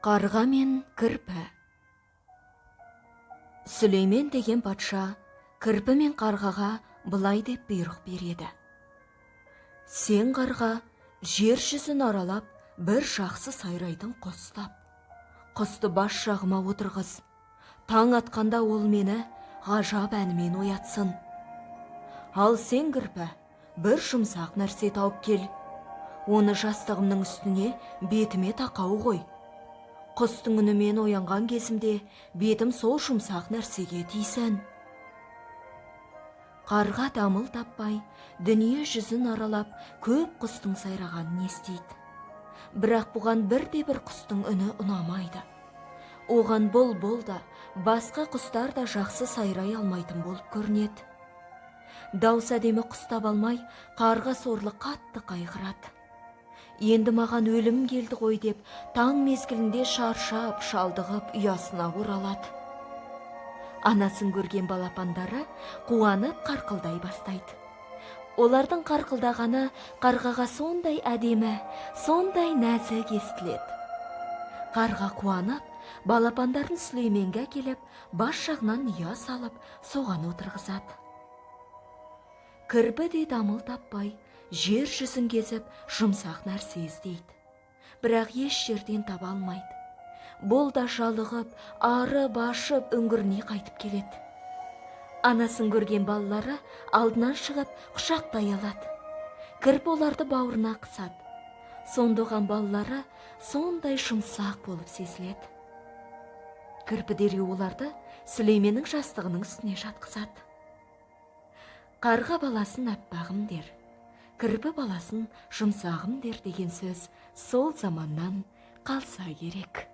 Қарға мен кірпі. Сүлеймен деген патша кірпі мен қарғаға былай деп бұйрық береді. Сен қарға жер жүзін аралап бір жақсы сайрайтын құс тап. Құсты бас жағыма отырғыз. Таң атқанда ол мені ғажап әнімен оятсын. Ал сен кірпі бір жұмсақ нәрсе тауып кел. Оны жастығымның үстіне бетіме тақау қой. Құстың үнімен оянған кезімде бетім сол жұмсақ нәрсеге тисін. Қарға дамыл таппай, дүние жүзін аралап, көп құстың сайрағанын естиді. Бірақ бұған бірде-бір құстың үні ұнамайды. Оған бұл да, басқа құстар да жақсы сайрай алмайтын болып көрінеді. Дауыс әдемі құс таба алмай, қарға сорлы қатты қайғырады. Енді маған өлім келді ғой деп, таң мезгілінде шаршап, шалдығып, ұясына оралады. Анасын көрген балапандары қуанып қарқылдай бастайды. Олардың қарқылдағаны қарғаға сондай әдемі, сондай нәзік естіледі. Қарға қуанып, балапандарын Сүлейменге келіп, бас жағынан ұя салып, соған отырғызады. Кірпі де дамыл таппай, жер жүзін кезіп, жұмсақ нәрсе іздейді. Бірақ еш жерден таба алмайды. Бұл да жалығып, арып ашып үңгіріне қайтып келеді. Анасын көрген балалары алдынан шығып құшақтай алады. Кірпі оларды бауырына қысады. Сонда оған балалары сондай жұмсақ болып сезіледі. Кірпі дереу оларды Сүлейменнің жастығының үстіне жатқызады. Қарға баласын аппағым дер, кірпі баласын жұмсағым дер деген сөз сол заманнан қалса керек.